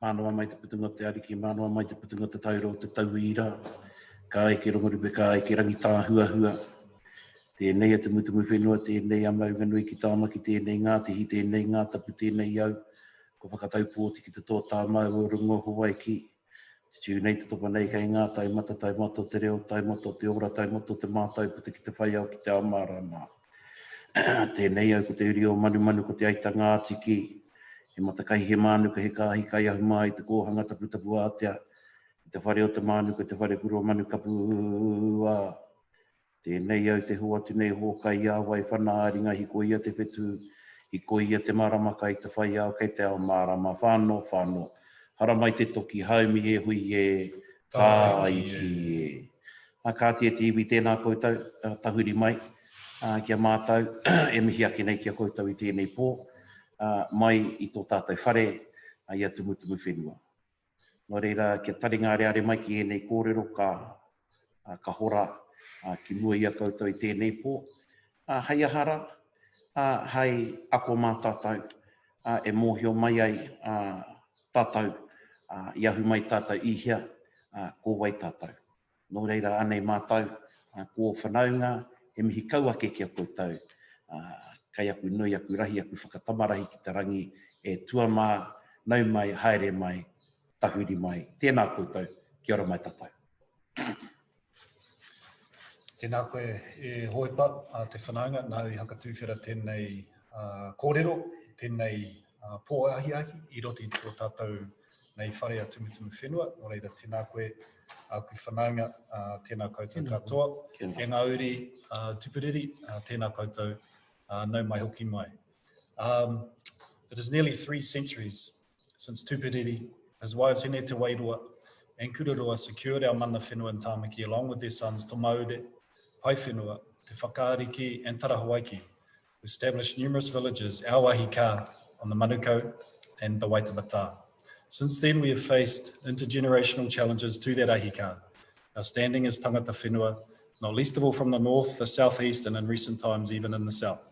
Mānoa mai te putunga te ariki, mānoa mai te putunga te tauro, te tauira, ka eke rongorupe, ka eke rangi tā hua hua. Tēnei a Tumutumuwhenua, tēnei a maunganui ki Tāmaki, tēnei Ngāti hi, tēnei ngā tapu, tēnei au. Ko whakatau pōti ki te tō tā mau o rungo Hawaii ki. Te tiu nei te topa nei kai ngā taimata, taimato te reo, taimato te ora, taimato te mātau, puta ki te whaiau ki te amarama. Tēnei au ko te uri o manu manu ko te aita Ngāti ki. He matakahi he mānuka he kāhi kai ahu mai te kōhanga tapu tapu ātea. Te whare o te mānuka, te whare kuro manu kapua. Tēnei au te hoa tunei hōkai a wai whanaaringa hi ko ia te whetu, hi ko ia te marama kai te whaiau kei te ao marama. Whāno, whāno. Hara mai te toki, haumi e hui e, tāiki e. Kātia te iwi tēnā koutou, tahuri mai, kia mātau, e mihi ake nei kia koutou i tēnei pō. Mai i tō tātou whare i a Tumutumuwhenua. Nō reira, kia tari ngā reare mai ki ēnei kōrero ka hora ki mua i a koutou i tēnei pō. Hei ahara, hei ako mā tātou, e mōhio mai ai tātou, i ahu mai tātou ihia, ko Waitāheke. Nō reira, anei mātou, ko whanaunga, he mihi kauake kia koutou, kai aku nui, aku rahi, aku whakatamarahi ki te rangi e tua mā, nau mai, haere mai, tahuri mai. Tēnā koutou, kia ora mai tātou. Tēnā koe e hoipa te whanaunga, nā i haka tūwhera tēnei kōrero, tēnei pōahiahi, i roti tō tātou nei whare a Tumutumuwhenua. Nō reira, tēnā koe aku whanaunga, tēnā koutou katoa. E ngā uri tupuriri, tēnā koutou, no mai hoki mai. It is nearly 3 centuries since Tupuriri, his wives ēnei te Wairua and Kururoa secured our mana whenua in Tāmaki along with their sons Tomaure, Paiwhenua, Te Whakaariki and Tarahawaiki, who established numerous villages, our wahika, on the Manukau and the Waitematā. Since then we have faced intergenerational challenges to that ahika, our standing as tangata whenua, not least of all from the north, the southeast, and in recent times even in the south.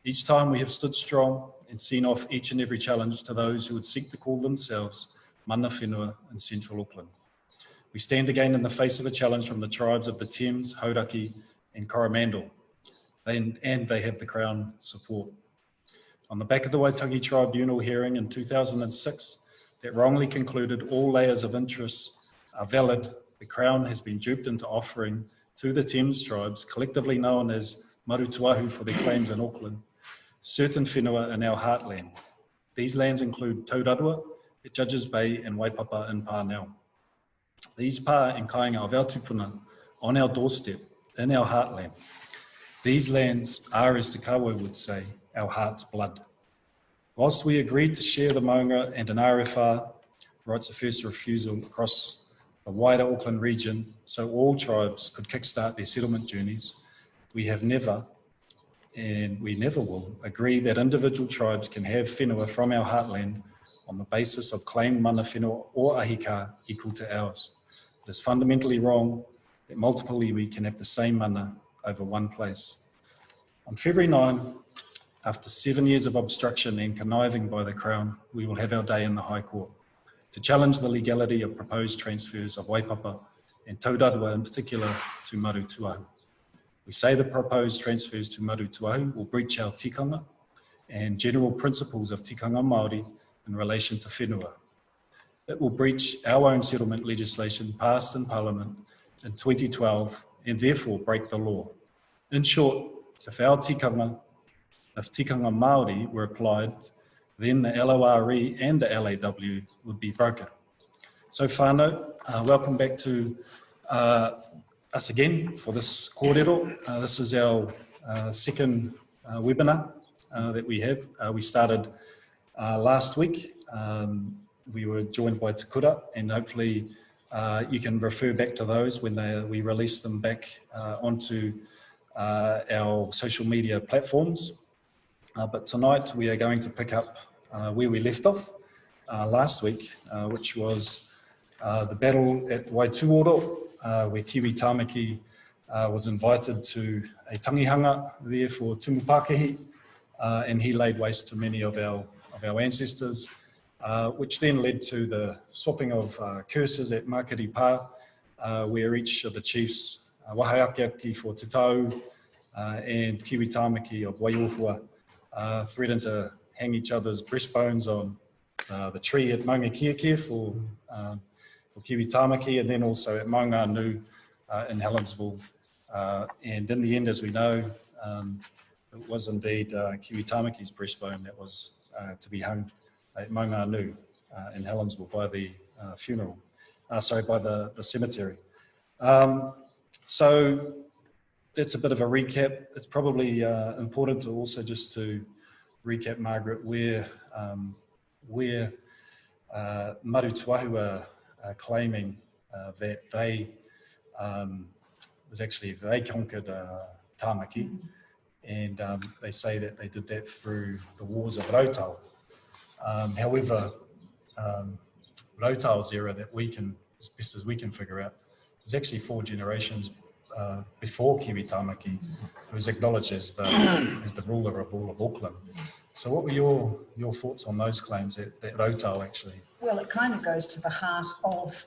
Each time we have stood strong and seen off each and every challenge to those who would seek to call themselves mana whenua in central Auckland. We stand again in the face of a challenge from the tribes of the Thames, Hauraki and Coromandel, and they have the Crown support. On the back of the Waitangi Tribunal hearing in 2006 that wrongly concluded all layers of interest are valid, the Crown has been duped into offering to the Thames tribes, collectively known as Marutuahu for their claims in Auckland, certain whenua in our heartland. These lands include Taurarua, at Judges Bay and Waipapa in Pāneo. These pā and kāinga of our tupuna on our doorstep, in our heartland. These lands are, as Te Kawau would say, our heart's blood. Whilst we agreed to share the maunga and an RFR, rights of first refusal, across the wider Auckland region, so all tribes could kickstart their settlement journeys, we have never, and we never will, agree that individual tribes can have whenua from our heartland on the basis of claimed mana whenua or ahika equal to ours. It is fundamentally wrong that multiple iwi can have the same mana over one place. On February 9, after 7 years of obstruction and conniving by the Crown, we will have our day in the High Court to challenge the legality of proposed transfers of Waipapa and Taurarua in particular to Marutuahu. We say the proposed transfers to Marutuahu will breach our tikanga and general principles of tikanga Māori in relation to whenua. It will breach our own settlement legislation passed in Parliament in 2012 and therefore break the law. In short, if tikanga Māori were applied, then the LORE and the LAW would be broken. So whānau, welcome back to us again for this kōrero. This is our second webinar that we have. We started last week. We were joined by Tukura, and hopefully you can refer back to those when we release them back onto our social media platforms. But tonight we are going to pick up where we left off last week, which was the battle at Waitāheke, where Kiwi Tāmaki was invited to a tangihanga there for tumupākehi, and he laid waste to many of our ancestors, which then led to the swapping of curses at Ngāti Paoa, where each of the chiefs, Wahaakiaki for Te Taoū and Kiwi Tāmaki of Waiōhua, threatened to hang each other's breastbones on the tree at Maunga Kiakia for Kiwi Tāmaki, and then also at Maunga Anu in Helensville. And in the end, as we know, it was indeed Kiwi Tāmaki's breastbone that was to be hung at Maunga Anu in Helensville by the by the cemetery. So that's a bit of a recap. It's probably important to also just to recap, Margaret, where Marutuahu are claiming that they they conquered Tāmaki, and they say that they did that through the wars of Ropata. However, Rotao's era, that we can, as best as we can figure out, was actually 4 generations before Kiwi Tāmaki, who was acknowledged as the ruler of all of Auckland. So what were your thoughts on those claims that Rotao actually? Well, it kind of goes to the heart of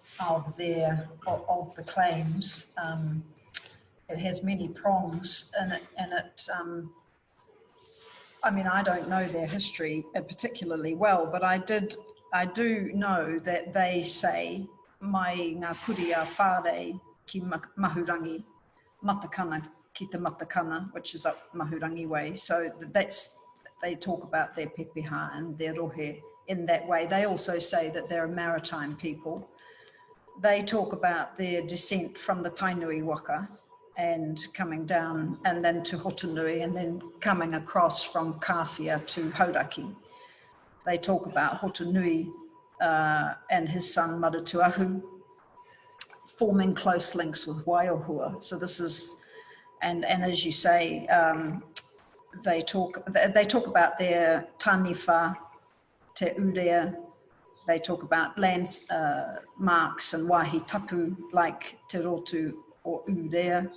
the claims. It has many prongs in it, and I mean, I don't know their history particularly well, but I do know that they say mai ngā kuri a whare ki Mahurangi, Mātakina ki te Mātakina, which is up Mahurangi way. So they talk about their pepeha and their rohe in that way. They also say that they're a maritime people. They talk about their descent from the Tainui waka and coming down and then to Hotunui and then coming across from Kawhia to Hauraki. They talk about Hotunui and his son Marutuahu forming close links with Waiōhua. So this is, and as you say, they talk about their taniwha, te urea. They talk about lands marks and wāhi tapu like te rotu or urea,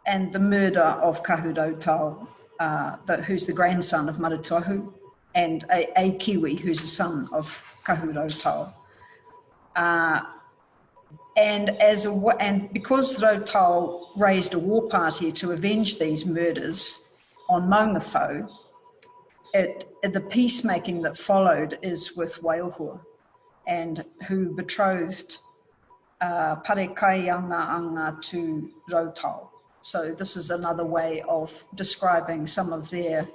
and the murder of Kahurotau, who's the grandson of Marutuahu, and a Kiwi who's the son of Kahurotau. And because Rotau raised a war party to avenge these murders on Maungawhau, the peacemaking that followed is with Waiōhua, and who betrothed Pare Kaianga to Rotau. So this is another way of describing some of their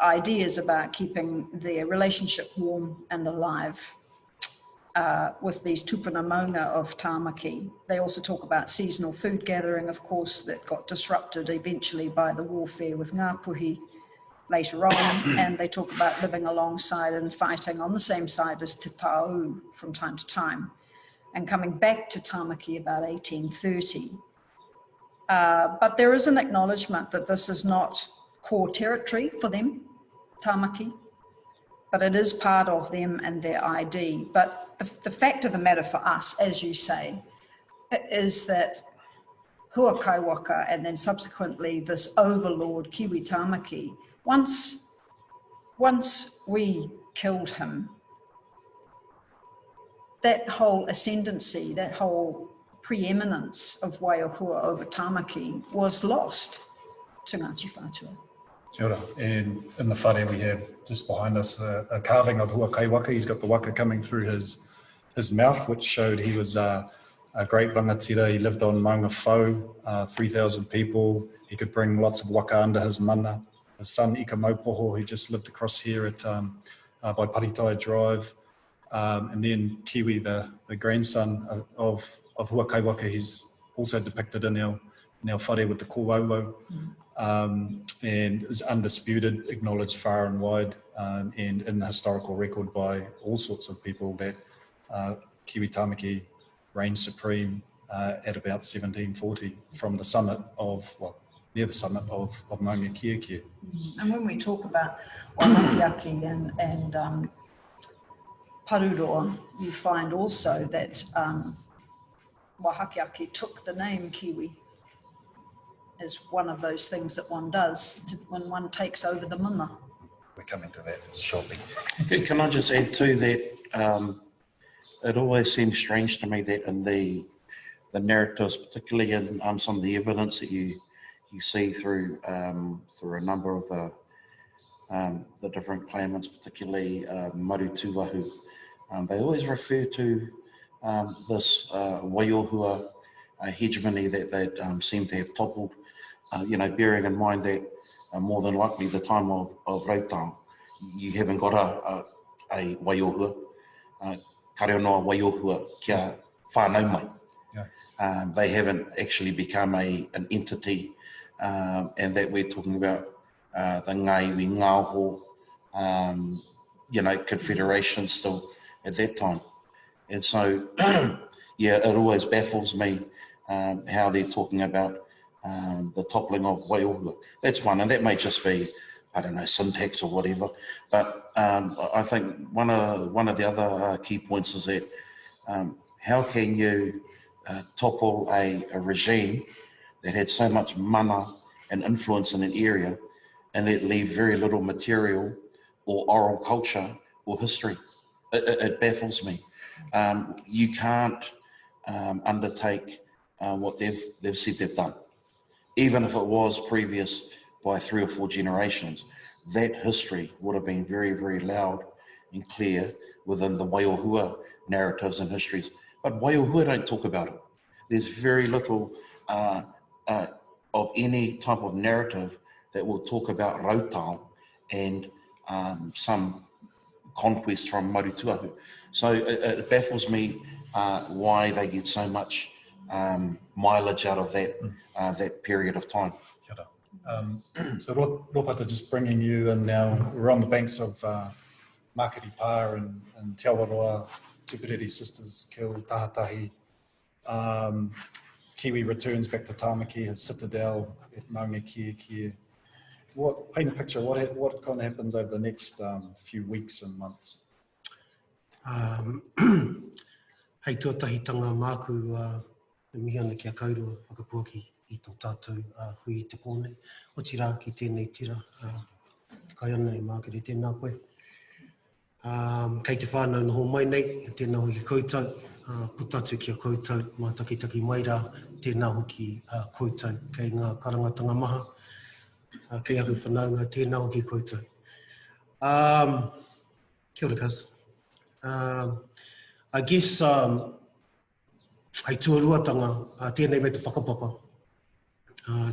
ideas about keeping their relationship warm and alive with these tupuna maunga of Tāmaki. They also talk about seasonal food gathering, of course, that got disrupted eventually by the warfare with Ngāpuhi later on, and they talk about living alongside and fighting on the same side as Te Taoū from time to time, and coming back to Tāmaki about 1830. But there is an acknowledgement that this is not core territory for them, Tāmaki, but it is part of them and their ID. But the fact of the matter for us, as you say, is that Hua Kaiwaka and then subsequently this overlord Kiwi Tāmaki, once we killed him, that whole ascendancy, that whole preeminence of Waiōhua over Tāmaki was lost to Ngāti Whātua. Sure. And in the whare we have just behind us a carving of Hua Kaiwaka. He's got the waka coming through his mouth, which showed he was a great rangatira. He lived on Maunga Whau, 3,000 people. He could bring lots of waka under his mana his son Ika Maupoho, who just lived across here at by Paritai Drive, and then Kiwi, the grandson of Huakaiwaka, he's also depicted in our whare with the kōwau, and is undisputed, acknowledged far and wide, and in the historical record by all sorts of people that Kiwi Tāmaki reigned supreme at about 1740 from the summit of, well, near the summit of Maunga Kiakia. And when we talk about Wahaakiaki and Paruroa, you find also that Wahaakiaki took the name Kiwi as one of those things that one does when one takes over the mana. We're coming to that shortly. Can I just add to that? It always seems strange to me that in the narratives, particularly in some of the evidence that you see through a number of the different claimants, particularly Marutuwahu, they always refer to this Waiohua hegemony that seemed to have toppled. Bearing in mind that more than likely the time of Rautau, you haven't got a Waiohua, kareo noa Waiohua kia whānau mai. Yeah. They haven't actually become an entity, and that we're talking about the Ngāiwi, Ngāho, confederation still at that time. And so, yeah, it always baffles me how they're talking about the toppling of Waiohua. That's one, and that may just be, I don't know, syntax or whatever. But I think one of the other key points is that how can you topple a regime that had so much mana and influence in an area and it leave very little material or oral culture or history? It baffles me. You can't undertake what they've said they've done. Even if it was previous by 3 or 4 generations, that history would have been very, very loud and clear within the Waiohua narratives and histories. But Waiohua don't talk about it. There's very little of any type of narrative that will talk about Rautau and some conquest from Marutuahu. So it baffles me why they get so much mileage out of that period of time. Kia ora. So Ropata, just bringing you in now, we're on the banks of Ngāti Paoa and Te Awaroa, Tupuriri sisters killed, Tahatahi. Kiwi returns back to Tāmaki, his citadel at Maunga Kiakia. Paint a picture, what kind of happens over the next few weeks and months? Hei tuatahitanga māku mihi ana kia kaurua whakapuaki i tō tātou hui te pōne. O tira ki tēnei tira, te kai ana e Margaret tēnā koe. Kei te whānau noho mai nei, tēnā hoki koutou, putatu kia koutou, mā takitaki maira, tēnā hoki koutou, kei ngā karangatanga maha, kei aku whanaunga, tēnā hoki koutou. Kia ora kas. I guess, hei tuaruatanga, tēnei me te whakapapa,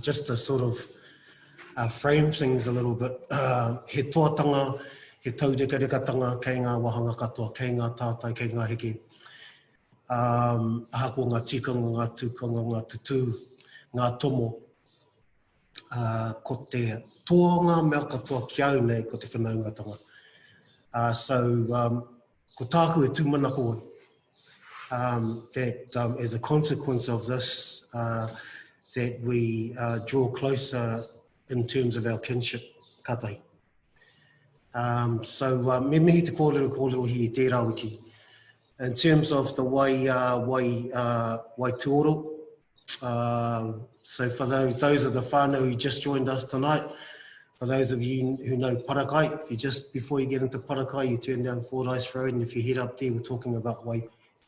just to sort of frame things a little bit. He toatanga, he taurekerekatanga, kei ngā wahanga katoa, kei ngā tātai, kei ngā heke. Ahako ngā tikanga, ngā tūkanga, ngā tutu, ngā tomo, ko te toanga mea katoa ki au nei, ko te whanaungatanga. So, ko tāku e tūmana koe. That as a consequence of this, that we draw closer in terms of our kinship, katai. So, me mihi te kōrero hi e tērā wiki. In terms of the Waituoro, so for those of the whānau who just joined us tonight, for those of you who know Parakai, if you just, before you get into Parakai, you turn down Fordyce Road, and if you head up there, we're talking about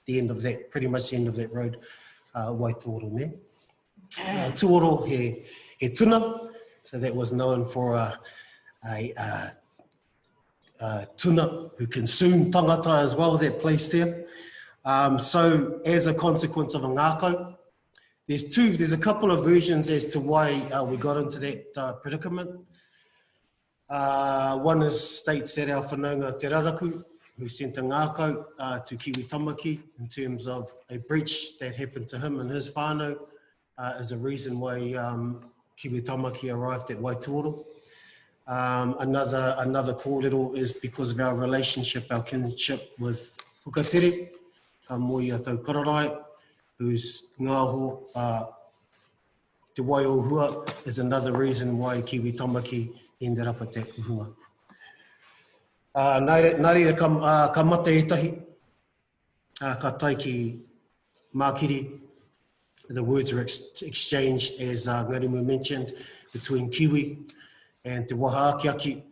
the end of that, pretty much the end of that road, Waituoro me. Tuoro he tuna, so that was known for a tuna who consumed tangata as well, that place there. So as a consequence of a ngākau, there's a couple of versions as to why we got into that predicament. One states that our whanaunga Te Raraku, who sent a ngākau to Kiwi Tāmaki in terms of a breach that happened to him and his whānau, is a reason why Kiwi Tāmaki arrived at Waitoto. Another kōrero is because of our relationship, our kinship with Hukatere, ka moi a tau kararai, whose ngāho Te Waiohua is another reason why Kiwi Tāmaki ended up at that uhunga. Nāre ka mate etahi, ka tai ki mākiri. The words were exchanged, as Ngarimu mentioned, between Kiwi and Te Wahaakiaki.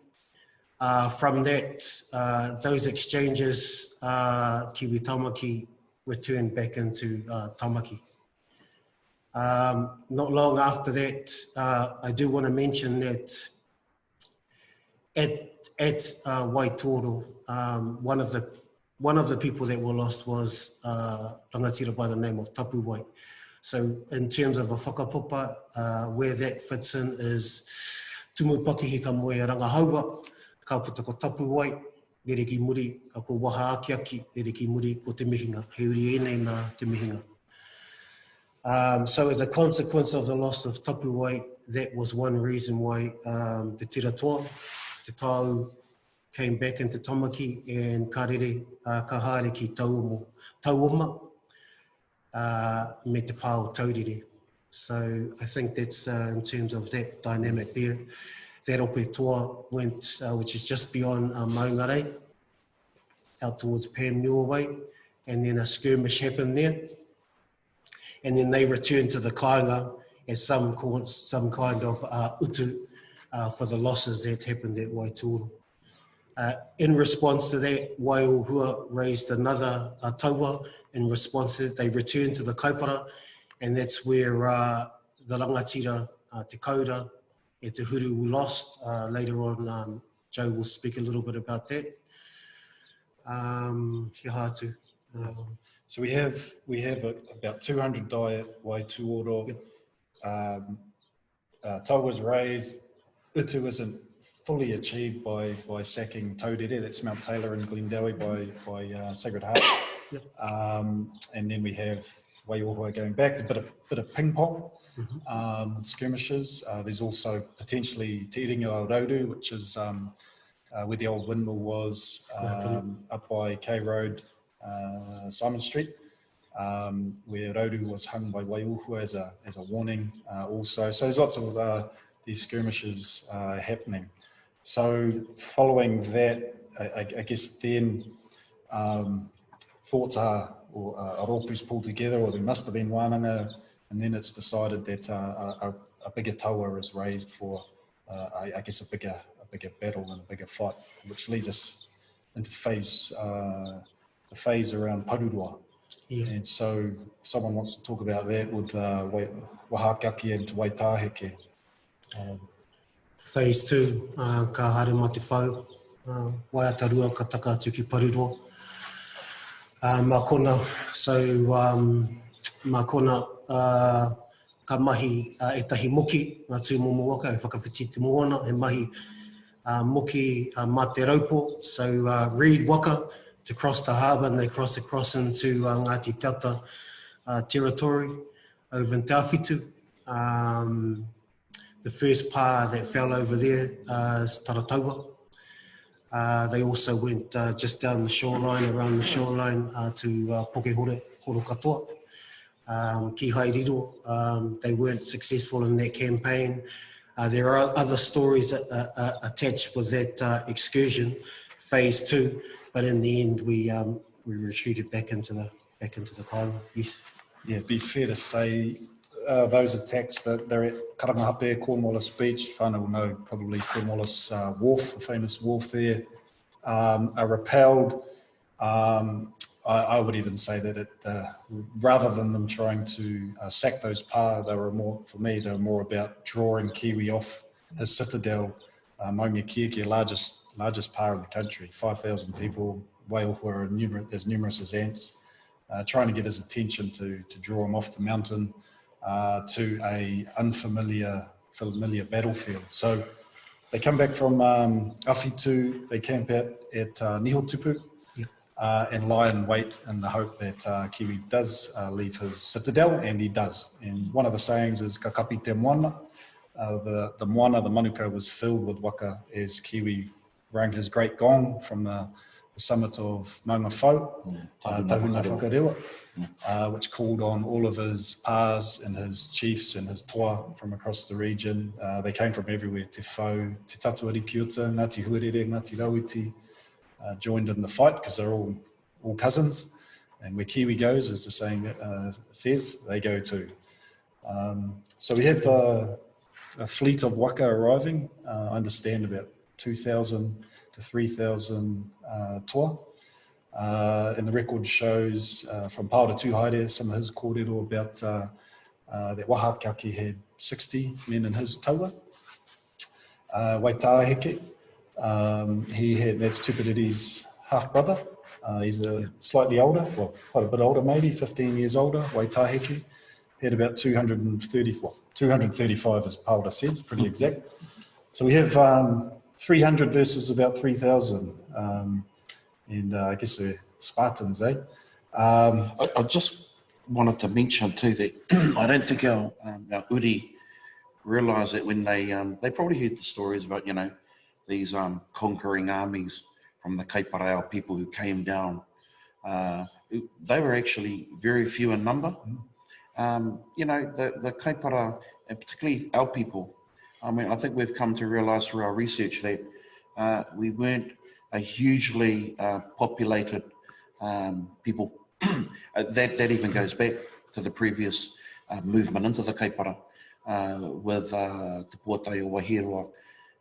From that, those exchanges, Kiwi Tāmaki returned back into Tāmaki. Not long after that, I do want to mention that at Waitoto, one of the people that were lost was rangatira by the name of Tapu Wai. So in terms of a whakapapa, where that fits in is tumu pakihi ka moe rangahaua, ka puta ko Tapu Wai, rere ki muri, ka ko Wahaakiaki, rere ki muri ko te mihinga, heuri ēnei nā te mihinga. So as a consequence of the loss of Tapu Wai, that was one reason why the tiratoa, te Taoū, came back into Tāmaki and ka rere ka haere ki Tauoma, me te pāo taurire. So I think that's in terms of that dynamic there. That ope toa went, which is just beyond Maungarei, out towards Pamnua way, and then a skirmish happened there. And then they returned to the kāinga as some kind of utu for the losses that happened at Waitoto. In response to that, Waiohua raised another taua. In response to it, they returned to the kaupapa, and that's where the rangatira, Te Kawau, and Te Huru were lost. Later on, Joe will speak a little bit about that. Kia hātu. So we have about 200 die at Waitoto. Yep. Taoū was raised. Utu isn't fully achieved by sacking Taurere. That's Mount Taylor and Glendowie by Sacred Heart. Yep. And then we have Waiohua going back. There's a bit of ping pong skirmishes. There's also potentially Te Iringa o Rauru, which is where the old windmill was, up by K Road, Simon Street, where Rauru was hung by Waiohua as a warning also. So there's lots of these skirmishes happening. So following that, I guess then thoughts are, or aropus pulled together, or there must have been wānanga, and then it's decided that a bigger taua is raised for, I guess, a bigger battle and a bigger fight, which leads us into the phase around Paruroa. Yeah. And so someone wants to talk about that with Wahaakiaki and Waitāheke. Phase 2, ka haere mā te whau, waiatarua ka taka atu ki Paruroa. Mā kona, so mā kona ka mahi etahi moki, ngā tū momo waka, e whakawhiti te moana, he mahi moki mā te raupo, so reed waka to cross the harbour, and they cross across into Ngāti Whātua territory over in Tawhitu. The first pā that fell over there is Tarataua. They also went just down the shoreline, around the shoreline to Pokehore, Horo Katoa. Ki Hairiro, they weren't successful in that campaign. There are other stories attached with that excursion, phase 2, but in the end we retreated back into the kainga. Yes. Yeah, it'd be fair to say those attacks that they're at Karangahape, Cornwallis Beach, whānau will know probably Cornwallis Wharf, the famous wharf there, are repelled. I would even say that rather than them trying to sack those pā, they were more about drawing Kiwi off his citadel, Waitāheke, largest pā in the country, 5,000 people, Waiohua as numerous as ants, trying to get his attention to draw him off the mountain to a familiar battlefield. So They come back from Awhitu, they camp out at Niho Tupu, and lie in wait in the hope that Kiwi does leave his citadel, and he does. And one of the sayings is ka kapi te moana. The moana, the manuka, was filled with waka as Kiwi rang his great gong from the summit of Maunga Whau, Taoū Whakarewa, which called on all of his pās and his chiefs and his toa from across the region. They came from everywhere, Te Whau, Te Tatu Arikiota, Ngāti Huarere, Ngāti Rawiti, joined in the fight because they're all cousins. And where Kiwi goes, as the saying says, they go too. So we have a fleet of waka arriving. I understand about 2,000 to 3,000 toa. And the record shows from Paora to Haere, some of his kōrero about that Wahaakiaki had 60 men in his taua. Waitāheke, that's Tupidiri's half-brother. He's slightly older, well, quite a bit older maybe, 15 years older. Waitāheke had about 235 as Paora says, pretty exact. So we have 300 versus about 3,000. And I guess they're Spartans, eh? I just wanted to mention too that I don't think our uri realise that when they probably heard the stories about, you know, these conquering armies from the kaupapa people who came down. They were actually very few in number. You know, the kaupapa, and particularly our people, I mean, I think we've come to realise through our research that we weren't a hugely populated people. That even goes back to the previous movement into the kaupapa with Te Puatai o Wahiroa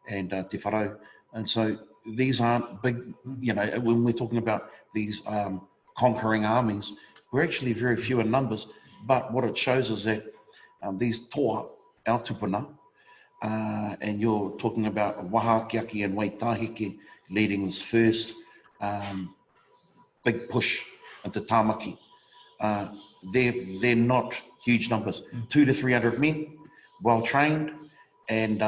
and Te Wharau. And so these aren't big, you know, when we're talking about these conquering armies, we're actually very few in numbers. But what it shows is that these toa, our tupuna, and you're talking about Wahaakiaki and Waitāheke leading this first big push into Tāmaki. They're not huge numbers, 200 to 300 men, well trained and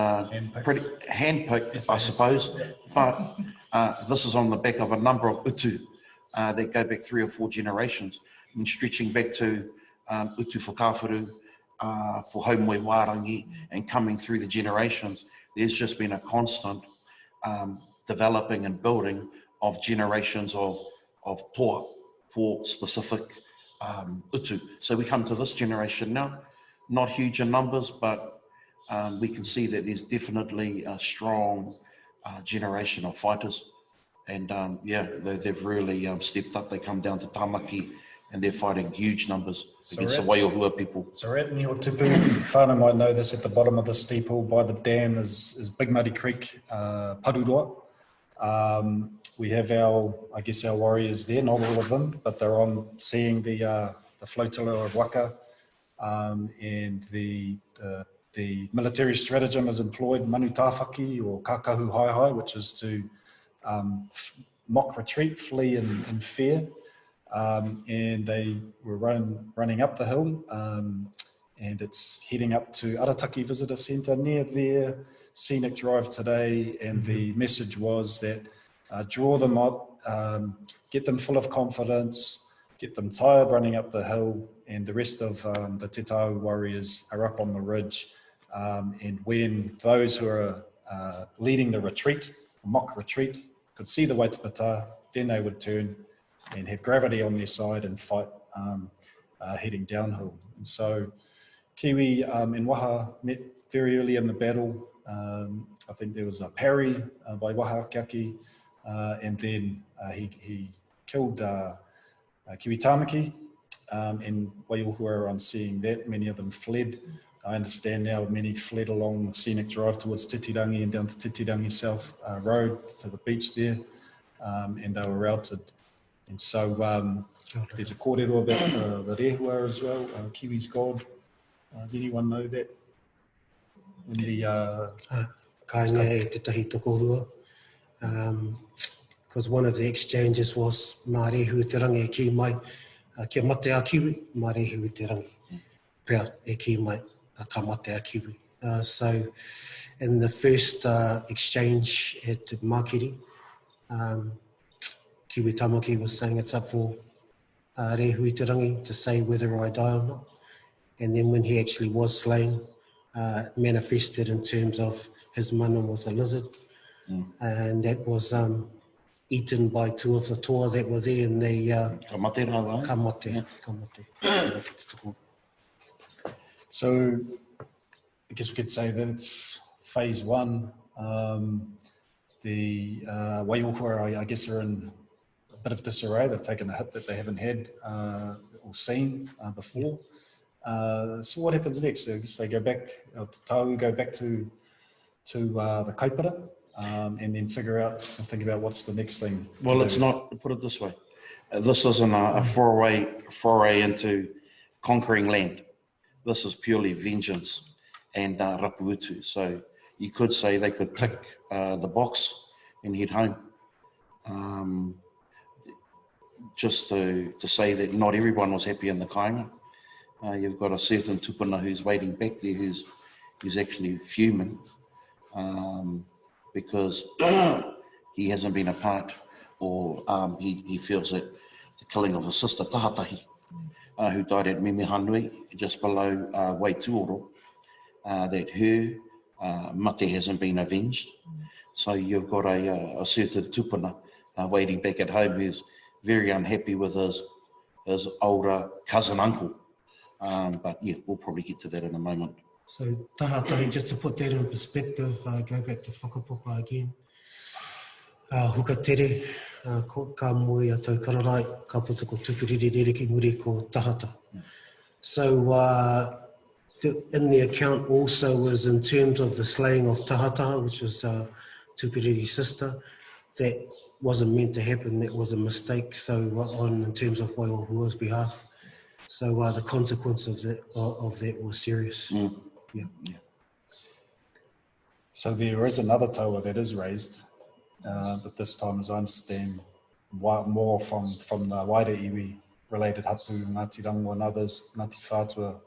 pretty handpicked, I suppose. But this is on the back of a number of utu that go back 3 or 4 generations, and stretching back to utu for Kawharu, for Haumoi Wārangi, and coming through the generations. There's just been a constant developing and building of generations of toa for specific utu. So we come to this generation now, not huge in numbers, but we can see that there's definitely a strong generation of fighters. And yeah, they've really stepped up. They come down to Tāmaki and they're fighting huge numbers against the Waiohua people. So we're at Niho Tupu. Whānau might know this, at the bottom of the steeple by the dam is Big Muddy Creek, Paruroa. We have our warriors there, not all of them, but they're on seeing the flotilla of waka, and the military stratagem is employed, manu tāwhaki or kakahu hai, which is to mock retreat, flee in fear. And they were running up the hill, and it's heading up to Arataki Visitor Centre near their scenic drive today. And the message was that draw them up, get them full of confidence, get them tired running up the hill, and the rest of the Te Taoū warriors are up on the ridge. And when those who are leading the retreat, mock retreat, could see the Waitematā, then they would turn and have gravity on their side and fight heading downhill. And so Kiwi and Waha met very early in the battle. I think there was a parry by Wahaakiaki, and then he killed Kiwi Tāmaki, and Waiohua on seeing that, many of them fled. I understand now many fled along the scenic drive towards Titirangi and down to Titirangi South Road to the beach there, and they were routed. And so there's a kōrero about the rehua as well, Kiwi's god. Does anyone know that? In the Kāinga e te tahi tokorua. Because one of the exchanges was mā rehu te rangi e ki mai, kia mate a Kiwi, mā rehu te rangi. Pea e ki mai, ka mate a Kiwi. So in the first exchange at Mākiri, Kiwi Tāmaki was saying it's up for Rehuiterangi to say whether I die or not. And then when he actually was slain, manifested in terms of his mana was a lizard. And that was eaten by two of the toa that were there, and they Kamate rā, kamate. So I guess we could say that it's phase one. The Waiōhua, I guess, are in a bit of disarray. They've taken a hit that they haven't had or seen before. So what happens next? So I guess they go back to Taoū, go back to the kaupapa, and then figure out and think about what's the next thing. Well, it's not, put it this way. This isn't a foray into conquering land. This is purely vengeance and rapuutu. So you could say they could tick the box and head home. Just to say that not everyone was happy in the kāinga. You've got a certain tupuna who's waiting back there who's actually fuming because he hasn't been a part, or he feels that the killing of his sister Tahatahi, who died at Memehanui, just below Waituoro, that her mate hasn't been avenged. So you've got a certain tupuna waiting back at home who's very unhappy with his older cousin uncle. But yeah, we'll probably get to that in a moment. So Tahatahi, just to put that in perspective, go back to whakapapa again. Huka tere, ka moe a tau kararai, ka puta ko tupuriri rereki muri ko tahata. So in the account also was in terms of the slaying of Tahata, which was Tupuriri's sister, that wasn't meant to happen, that was a mistake. So in terms of Waiōhua's behalf. So the consequence of that was serious. Yeah. So there is another taua that is raised, but this time, as I understand, more from the wider iwi related hapu, Ngāti Rango and others, Ngāti Whātua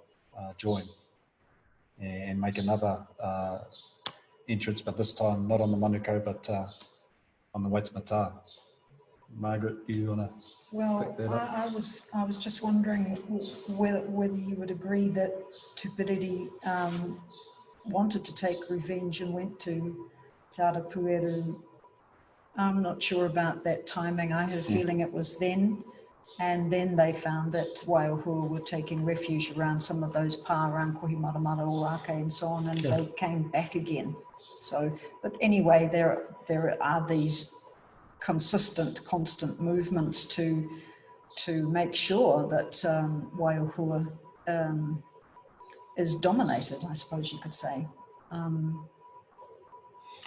join and make another entrance, but this time not on the Manukau, but on the Waitemata. Margaret, do you want to pick that up? I was just wondering whether you would agree that Tupuriri wanted to take revenge and went to Tāra Pueru. I'm not sure about that timing. I had a feeling it was then, and then they found that Waiōhua were taking refuge around some of those Paora and Kohimaramara, Ōrākei and so on, and they came back again. So, but anyway, there are these constant movements to make sure that Waiōhua is dominated, I suppose you could say.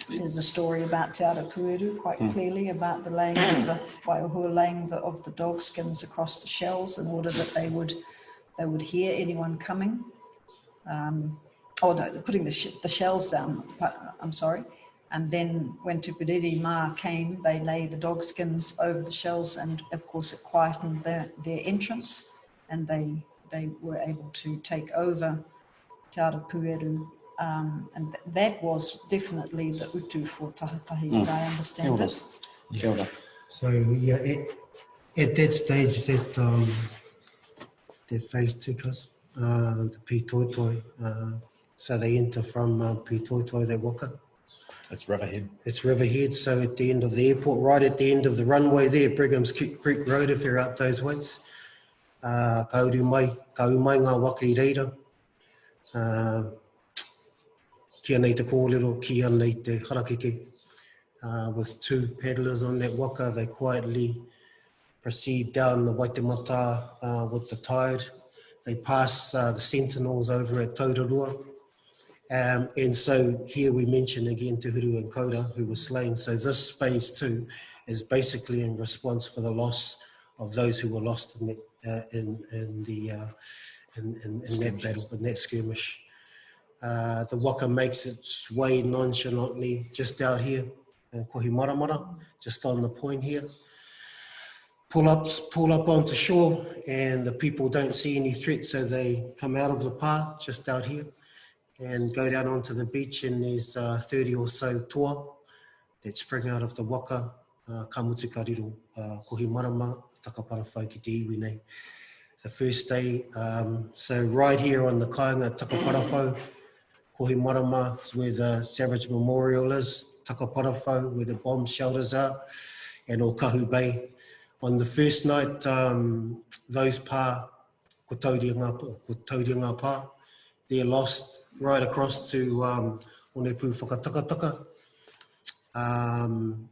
There's a story about Te Ara Pueru quite clearly about the laying of the Waiōhua laying of the dog skins across the shells in order that they would hear anyone coming. Putting the shells down, I'm sorry. And then when Tupuriri Ma came, they lay the dog skins over the shells, and of course it quietened their entrance, and they were able to take over Te Ara Pueru. And that was definitely the utu for Tahatahi, as I understand it. Yeah. So yeah, at that stage, that phase took us, the Pitoitoi. So they enter from Pitoitoi, they waka. It's Riverhead. It's Riverhead, so at the end of the airport, right at the end of the runway there, Brigham's Creek Road, if you're out those ways. Kauru mai ngā waka I reira. Kia nei te kōrero, kia nei te harakeke. With two paddlers on that waka, they quietly proceed down the Waitemata with the tide. They pass the sentinels over at Paruroa. And so here we mention again Te Huru and Koura, who was slain. So this phase 2 is basically in response for the loss of those who were lost in that battle, in that skirmish. The waka makes its way nonchalantly just out here in Kohimaramara, just on the point here. Pull up onto shore, and the people don't see any threat, so they come out of the pā just out here. and go down onto the beach, and there's 30 or so toa that spring out of the waka, ka mutu kariro, kohi marama, takaparawhai ki te iwi nei. The first day, so right here on the kāinga Takaparawhau, kohi marama is where the Savage Memorial is, Takaparawhau where the bomb shelters are, and Okahu Bay. On the first night, those pā, ko tauranga pā, they're lost right across to Onepu Whakatakataka. And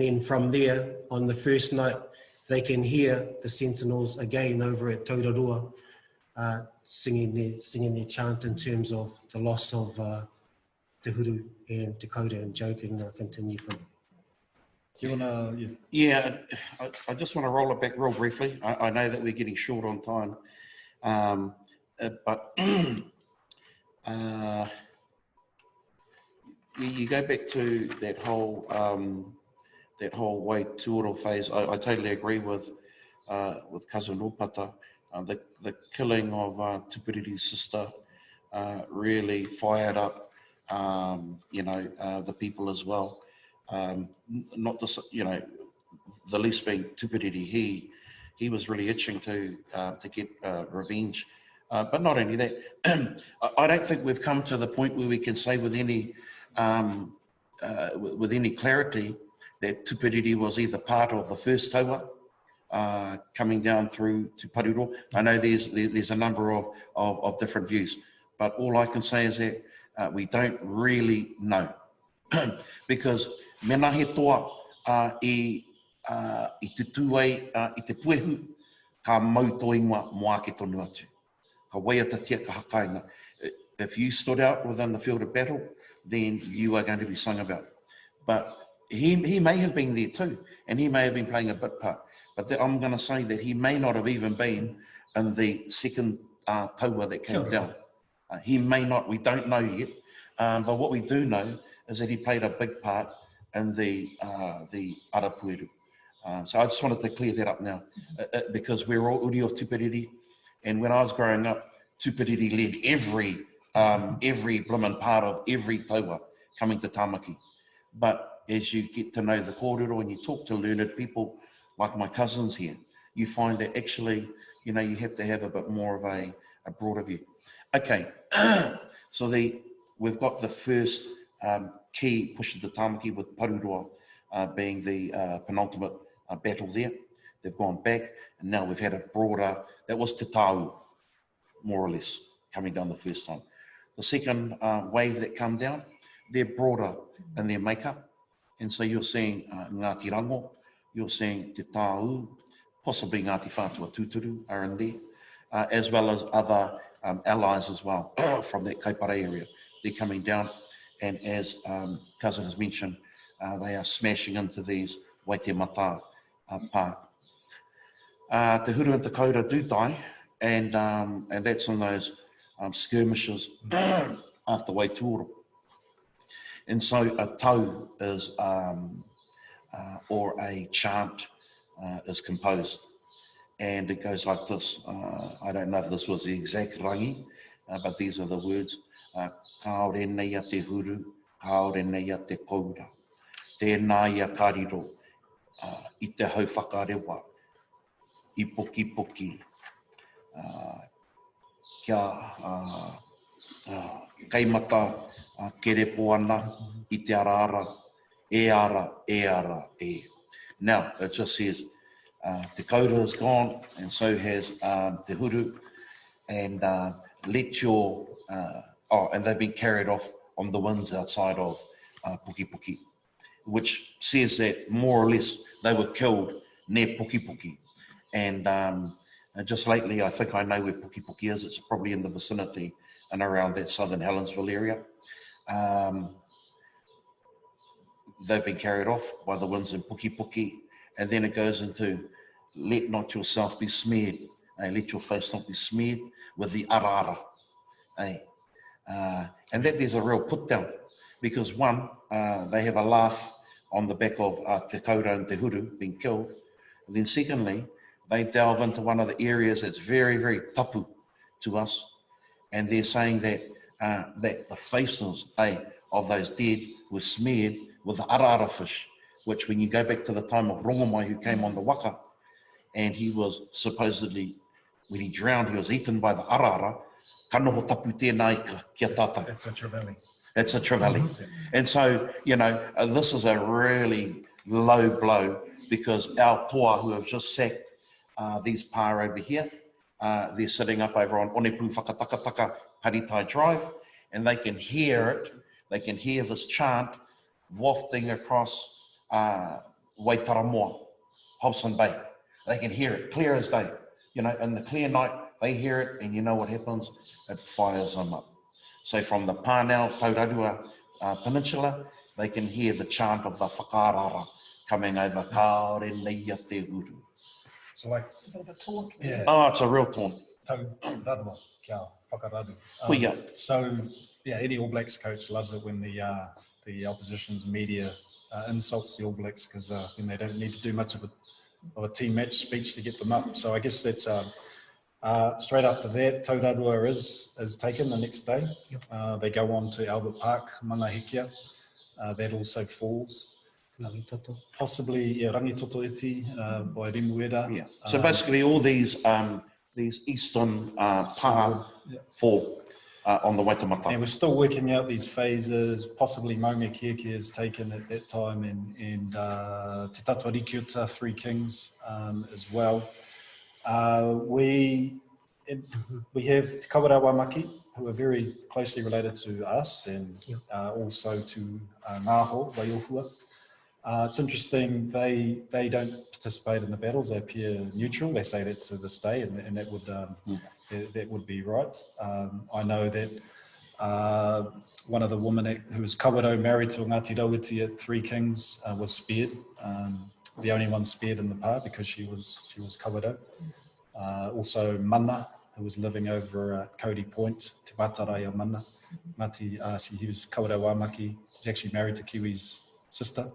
then from there, on the first night, they can hear the sentinels again over at Taurarua singing their chant in terms of the loss of Te Huru and Te Kaura, and joking continue from. Do you want to... Yeah, I just want to roll it back real briefly. I know that we're getting short on time, but you go back to that whole Waituoro phase. I totally agree with cousin Ropata. The killing of Tupuriri's sister really fired up, the people as well. Not this, the least being Tupuriri. He was really itching to get revenge. But not only that, I don't think we've come to the point where we can say with any clarity that Tupuriri was either part of the first taua coming down through to Paruroa. I know there's a number of different views, but all I can say is that we don't really know. Because mena he toa i te tūai i te Pueru, ka mautō ingoa moake tonu atu. Ka waiatatia ka hakaina. If you stood out within the field of battle, then you are going to be sung about. But he may have been there too, and he may have been playing a bit part. But I'm going to say that he may not have even been in the second taua that came down. He may not, we don't know yet. But what we do know is that he played a big part in the Ara Pueru. So I just wanted to clear that up now, because we're all uri of Tupuriri, and when I was growing up, Tupuriri led every bloomin' part of every taua coming to Tāmaki. But as you get to know the kōrero and you talk to learned people like my cousins here, you find that actually, you have to have a bit more of a broader view. Okay, so we've got the first key push into Tāmaki with Paruroa being the penultimate battle there. They've gone back, and now we've had a broader, that was Te Taoū, more or less, coming down the first time. The second wave that come down, they're broader in their makeup, and so you're seeing Ngāti Rango, you're seeing Te Taoū, possibly Ngāti Whātua Tūturu are in there, as well as other allies as well from that kaupapa area. They're coming down, and as cousin has mentioned, they are smashing into these Waitemata pā. Te Huru and Te Kaura do die, and that's in those skirmishes after Waituoro. And so a taoū is, or a chant is composed, and it goes like this. I don't know if this was the exact rangi, but these are the words. Kaore nei a te huru, kaore nei a te kaura. Tēnā ia kariro, i te hau whakarewa, i poki poki. Kia kaimata kerepo ana, i te ara, e ara, e ara, e. Now, it just says, Te Kaura is gone, and so has Te Huru, and let your, and they've been carried off on the winds outside of Puki Puki, which says that more or less they were killed near Puki Puki. And just lately, I think I know where Puki Puki is. It's probably in the vicinity and around that southern Helensville area. They've been carried off by the winds in Puki Puki, and then it goes into let not yourself be smeared, let your face not be smeared with the arara. And that there's a real put down, because one, they have a laugh on the back of Te Kaura and Te Huru being killed, and then secondly, they delve into one of the areas that's very, very tapu to us, and they're saying that that the faces of those dead were smeared with the ara fish, which when you go back to the time of Rongomai, who came on the waka, and he was supposedly, when he drowned, he was eaten by the ara, ka noho tapu tēnā kia tātou. It's a trevally. It's a trevally. And so, this is a really low blow, because our toa who have just sacked these pā over here, they're sitting up over on Onepu Whakatakataka Paritai Drive, and they can hear it. They can hear this chant wafting across Waitaramoa, Hobson Bay. They can hear it clear as day. In the clear night, they hear it, and you know what happens? It fires them up. So from the Pānau, Taurarua Peninsula, they can hear the chant of the whakarara coming over Kāore Neia Te Uru. So like, It's a bit of a taunt. yeah. Oh, it's a real taunt. Taurarua kia whakaradu. Kuia. So, yeah, any All Blacks coach loves it when the opposition's media insults the All Blacks, because when they don't need to do much of a team match speech to get them up. So I guess that's straight after that, Taurarua is taken the next day. They go on to Albert Park, Mangahekia. That also falls. Possibly Rangitoto Iti by Rimuera. Yeah. So basically all these eastern pā fall on the Waitemata. And we're still working out these phases. Possibly Whaakiaki is taken at that time, and Te Tatuarikiuta, Three Kings as well. We have Te Kawau Wamaki, who are very closely related to us, and also to Ngāho, Waiohua. It's interesting, they don't participate in the battles, they appear neutral. They say that to this day, and that would be right. I know that one of the women who was Kawharu, married to a Ngāti Rawiti at Three Kings, was spared. The only one spared in the pā, because she was Kawharu. Also Mana, who was living over at Cody Point, Te Matarai o Mana. He was Kawau Wamaki. He's actually married to Kiwi's sister.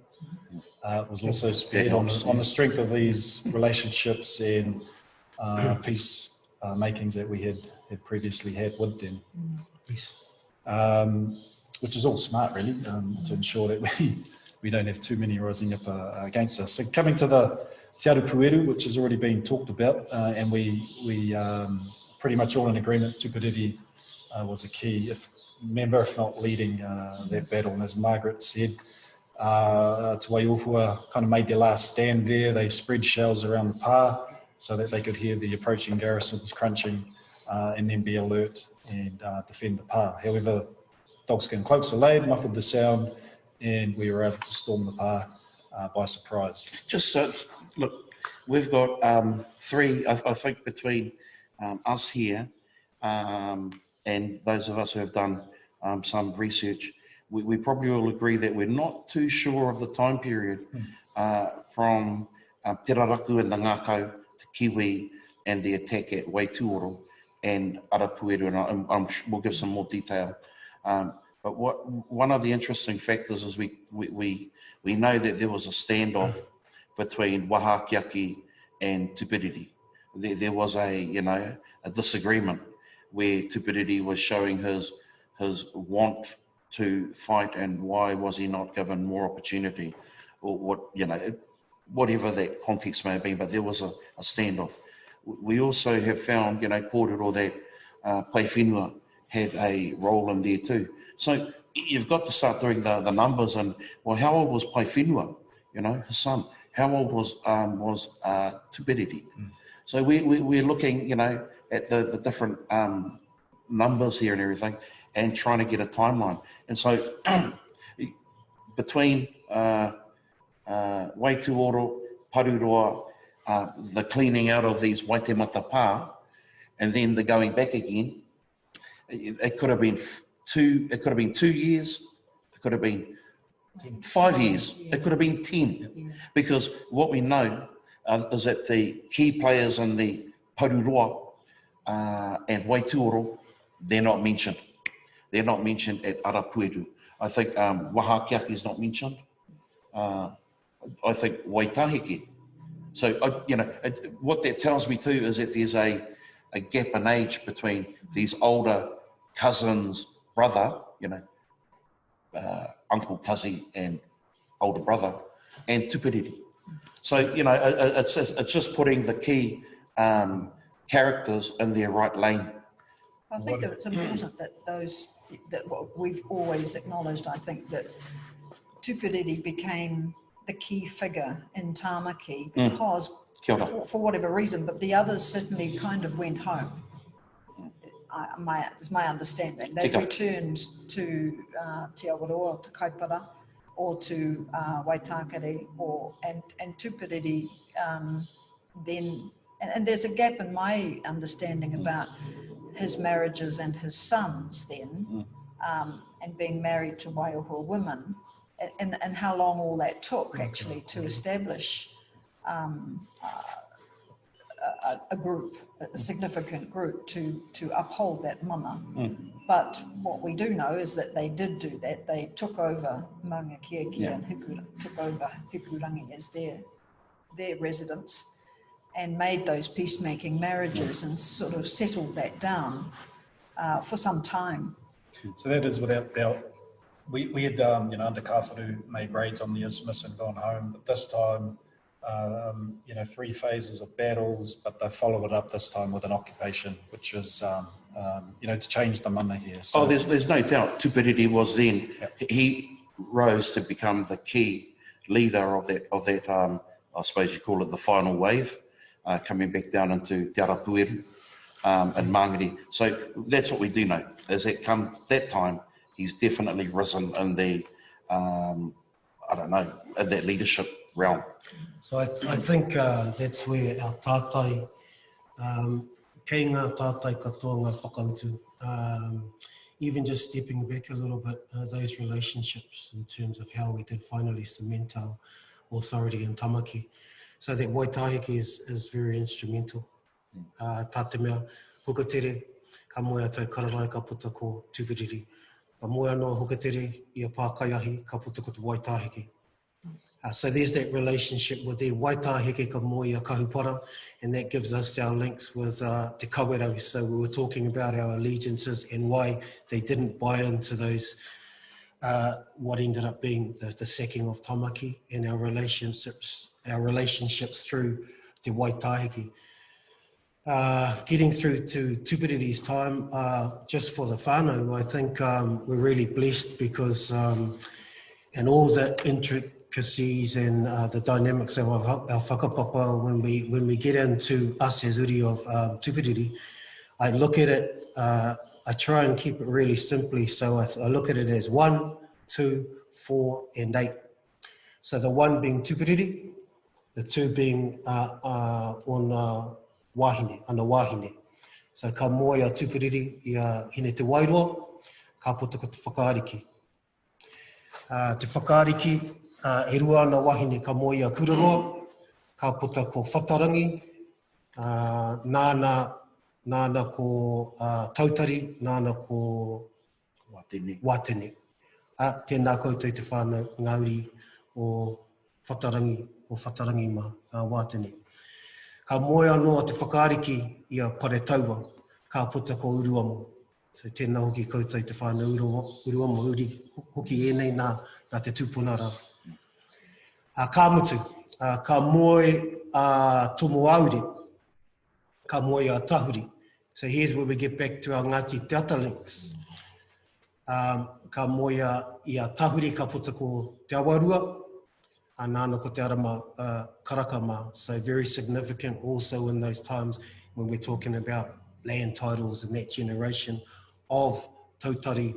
Was also spared on the strength of these relationships and peace makings that we had previously had with them. Yes. Which is all smart, really, to ensure that we don't have too many rising up against us. So coming to the Te Aru Pueru, which has already been talked about, and we pretty much all in agreement, Tupuriri was a key, if not leading that battle. And as Margaret said, Te Waiohua kind of made their last stand there. They spread shells around the pā so that they could hear the approaching garrisons crunching and then be alert and defend the pā. However, dogskin cloaks were laid, muffled the sound, and we were able to storm the pā by surprise. Just look, we've got three, I think, between us here and those of us who have done some research. We probably all agree that we're not too sure of the time period from Te Raraku and the Ngākau to Kiwi and the attack at Waituoro and Arapueru, and we'll give some more detail. But one of the interesting factors is we know that there was a standoff between Wahaakiaki and Tupuriri. There was a disagreement where Tupuriri was showing his want to fight, and why was he not given more opportunity, or whatever that context may have been. But there was a standoff. We also have found, kōrero, that pai whenua had a role in there too. So you've got to start doing the numbers, and well, how old was pai whenua? His son. How old was Tupuriri? So we're looking, at the different numbers here and everything, and trying to get a timeline. And so between Waituoro, Paruroa, the cleaning out of these Waitemata pā, and then the going back again, it could have been 2 years, it could have been 5 years, it could have been 10, because what we know is that the key players in the Paruroa and Waituoro, they're not mentioned. They're not mentioned at Arapueru. I think Wahaakiaki is not mentioned. I think Waitāheke. So, what that tells me too is that there's a gap in age between these older cousins brother, uncle, cousin, and older brother, and tupiriri. So, it's just putting the key characters in their right lane. I think that it's important that what we've always acknowledged, I think, that tupiriri became the key figure in Tāmaki because, for whatever reason, but the others certainly kind of went home. It's my understanding. They returned to Te Awaroa, to kaupapa, or to Waitāheke, and tupiriri then, and there's a gap in my understanding about his marriages and his sons then, and being married to Waiahua women, and how long all that took actually to establish a group, a significant group to uphold that mana. But what we do know is that they did do that. They took over Whaakiaki and took over Hukurangi as their residence, and made those peacemaking marriages and sort of settled that down for some time. So that is without doubt. We had, under Kawharu, made raids on the isthmus and gone home. But this time, 3 phases of battles, but they followed it up this time with an occupation, which is, to change the mana here. So, there's no doubt. Tupiriri was then, he rose to become the key leader of that. I suppose you call it the final wave, coming back down into Te Ara Pueru and Māngere. So that's what we do know, is that come that time, he's definitely risen in the, in that leadership realm. So I think that's where our tātai, kei ngā tātai katoa ngā whakautu, even just stepping back a little bit, those relationships in terms of how we did finally cement our authority in Tāmaki. So that Waitāheke is very instrumental. Tā te mea, hukatere, ka moe atai kararai ka puta ko tupiriri. Ka moe anō hukatere, ia pākaiahi, ka puta ko te Waitāheke. So there's that relationship with their Waitāheke ka moe ia kahupara, and that gives us our links with Te Kawau. So we were talking about our allegiances and why they didn't buy into those, what ended up being the sacking of Tāmaki, and our relationships through Te Waitāheke. Getting through to Tupiriri's time, just for the whānau, I think we're really blessed because, and all the intricacies and the dynamics of our whakapapa, when we get into us as uri of Tupiriri, I look at it, I try and keep it really simply. So I look at it as 1, 2, 4, and 8. So the 1 being Tupiriri, the 2 being on wahine, ana wahine. So ka moe a tupiriri ia hine te wairoa, ka puta ko te whakaariki. Te whakaariki, e rua ana wahine ka moe a kōrero, ka puta ko whatarangi, nāna ko tautari, nāna ko watene. Tēnā koutou te whānau ngauri o whatarangi ma watene. Ka moe anō te whakaariki ia pare taua, ka puta ko uruamo. So tēnā hoki koutou te whānau uruamo, uri hoki ēnei nā te tupuna rā. Ka mutu, ka moe tomo aure, ka moe a tahuri. So here's where we get back to our Ngāti Te links. Ka moe ia tahuri, ka puta ko te awarua, nāna ko te arama karakama. So very significant also in those times when we're talking about land titles and that generation of tautari,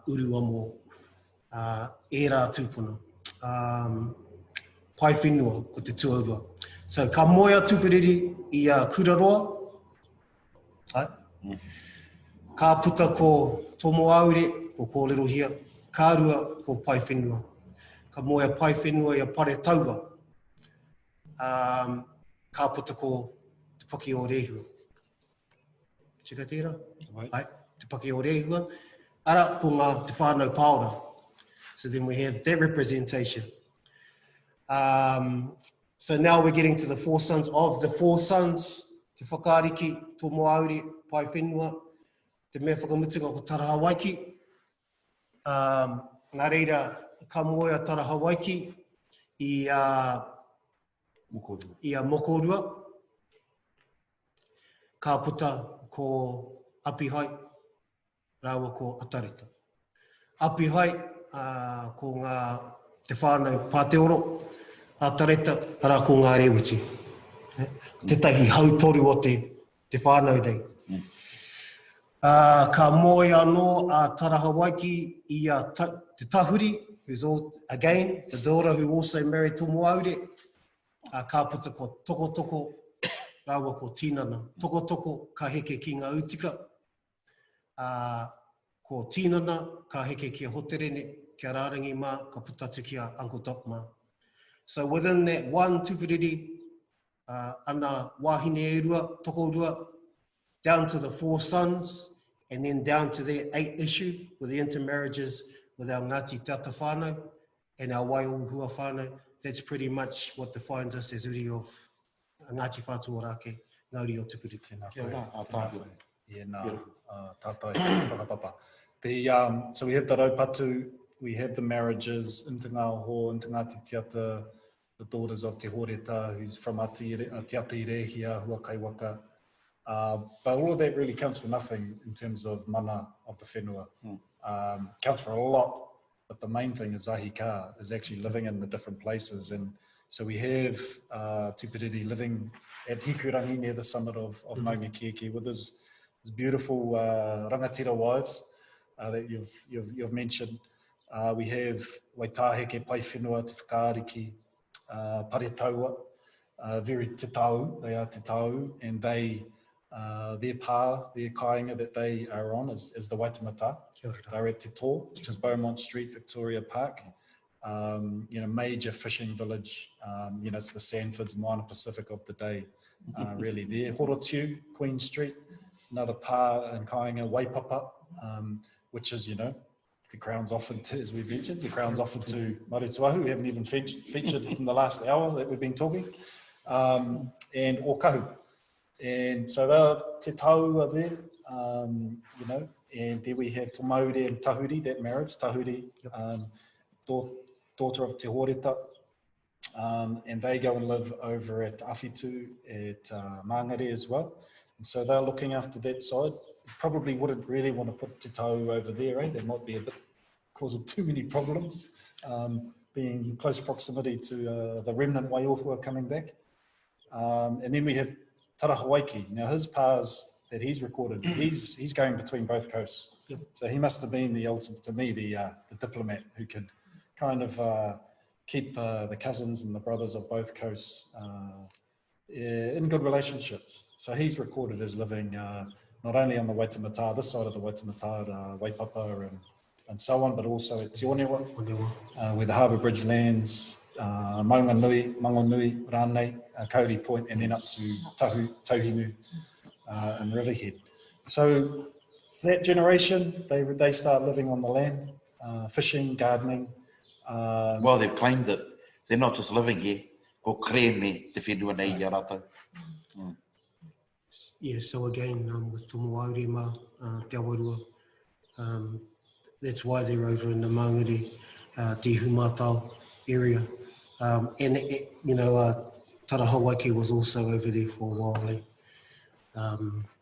uruamo, era tupuna, pai whenua ko te tuaurua. So ka moe a tupiriri ia kūraroa, ka puta ko tomo aure, ko kōrero hia, ka rua ko pai whenua. Ka moe a pai whenua ia pare taua, ka puta ko te paki o rehua. Tika tira? Ai, te paki o rehua. Ara, ko ngā te whānau Paora. So then we have that representation. So now we're getting to the 4 sons of the 4 sons, te whakaariki, tomo aure, pai whenua, te mea whakamutunga ko Taraha Waiki. Ngā reira, ka moe a Taraha Waiki i a Mokorua. Ka puta ko Apihai, rāua ko Atarita. Apihai, ko ngā te whānau Pāteoro, Atarita, rā ko ngā rewiti. Te tahi hautoru o te whānau nei. Ka moe anō a Taraha Waiki i a te tahuri, who's all, again, the daughter who also married Tomo Aure. Ka puta ko Toko Toko, rāua ko Tinana. Toko Toko, ka heke ki ngā utika. Ko Tinana, ka heke ki a Hoterene, kia Rārangi mā, ka putatu ki a Uncle Doc mā. So within that one tupuriri, ana wahine e rua, toko rua, down to the 4 sons, and then down to their 8th issue with the intermarriages with our Ngāti Tata whānau and our Waiuhua whānau. That's pretty much what defines us as uri of Ngāti Whātua Ōrākei, Ngāti o Tuku. Kia ora, Tāmaki. Yeah, nā, tātai, whakapapa. So we have the raupatu, we have the marriages, into ngā ho, into Ngāti Tiata, the daughters of Te Horeta, who's from Te Ata Irehia, Huakai Waka. But all of that really counts for nothing in terms of mana of the whenua. Counts for a lot, but the main thing is ahi ka, is actually living in the different places. And so we have tupuriri living at Hikurangi near the summit of Waitāheke with his beautiful rangatira wives that you've mentioned. We have Waitāheke pai whenua, te whakaariki, pare taua, very te Taoū, they are te Taoū, and they their pa, their kāinga that they are on is the Waitematā. They're at Te Tō, which is Beaumont Street, Victoria Park. Major fishing village. It's the Sanfords, Moana Pacific of the day, really. There, Horotiu, Queen Street, another pa and kāinga, Waipapa, which is, the crown's offered to, as we mentioned, the crown's offered to Marutuahu. We haven't even featured in the last hour that we've been talking. And Ōkahu. And so the Te Taoū are there, and there we have Tomaure and Tahuri, that marriage, Tahuri, daughter of Te Horeta, and they go and live over at Awhitu, at Māngere as well. And so they're looking after that side. Probably wouldn't really want to put Te Taoū over there, eh? There might be a bit, cause of too many problems, being in close proximity to the remnant Waiōhua coming back. And then we have Taraha Waiki. Now his pars that he's recorded, he's going between both coasts. Yep. So he must have been the ultimate, to me, the diplomat who could kind of keep the cousins and the brothers of both coasts in good relationships. So he's recorded as living not only on the Waitemata, this side of the Waitemata, Waipapa and so on, but also at Te Onewa, where the Harbour Bridge lands, Maunganui, Mangonui, Rānei, Kauri Point, and then up to Tauhinu and Riverhead. So that generation, they start living on the land, fishing, gardening. Well, they've claimed that they're not just living here, ko kreme te whenua nei ia rātou. Yeah, so again, with Tomo Aure mā, Te Awarua, that's why they're over in the Māngere, Te Humātao area. And Taraha Waiki was also over there for a while,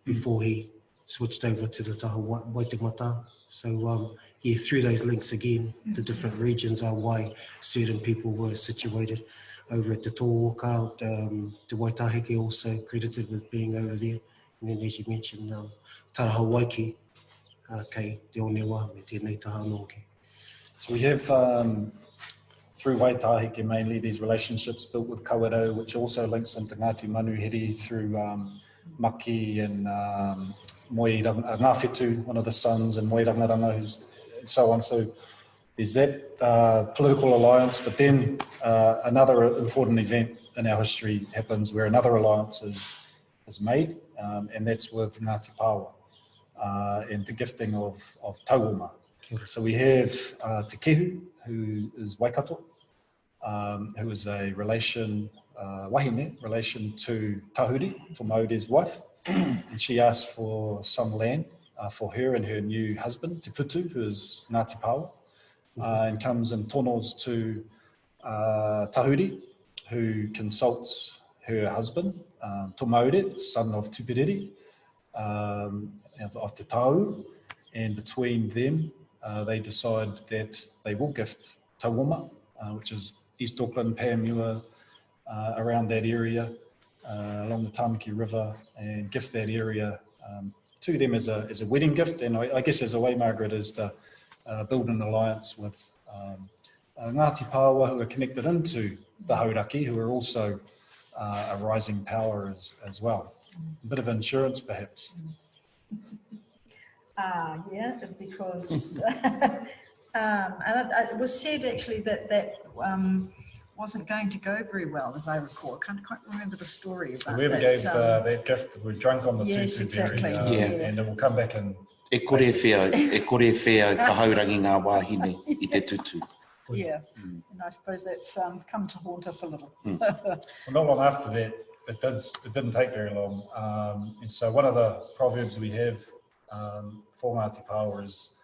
before he switched over to the Taha Waitemata. So through those links again, the different regions are why certain people were situated over at the Tōoka, the Waitāheke also credited with being over there. And then as you mentioned, Taraha Waiki, kei Te Onewa, me tēnei taha anō. So we have, through Waitāheke mainly, these relationships built with kōrero, which also links into Ngāti Manuhiri through Maki and Ngāwhetu, one of the sons, and Moe Rangaranga, and so on. So there's that political alliance, but then another important event in our history happens where another alliance is made, and that's with Ngāti Paoa and the gifting of tauoma. So we have Te Kehu, who is Waikato, who is a relation, wahine, relation to Tahuri, to Maude's wife, and she asked for some land for her and her new husband, Te Putu, who is Ngāti Paoa, and comes and tonos to Tahuri, who consults her husband, Tomaure, son of Tupiriri, of Te Taoū, and between them, they decide that they will gift Taoū, which is East Auckland, Paoa, around that area, along the Tāmaki River, and gift that area to them as a wedding gift. And I guess as a way, Margaret, is to build an alliance with Ngāti Paoa, who are connected into the Ōrākei, who are also a rising power as well. A bit of insurance, perhaps. Yeah, because and it was said actually that wasn't going to go very well, as I recall. I can't quite remember the story about Whoever gave that gift were drunk on the yes, tutu exactly. berry, and it will come back and... E kore whea ka haurangi ngā wāhine I te tutu. Yeah, and I suppose that's come to haunt us a little. Well, not long after that, it didn't take very long. And so one of the proverbs we have for Ngāti Paoa is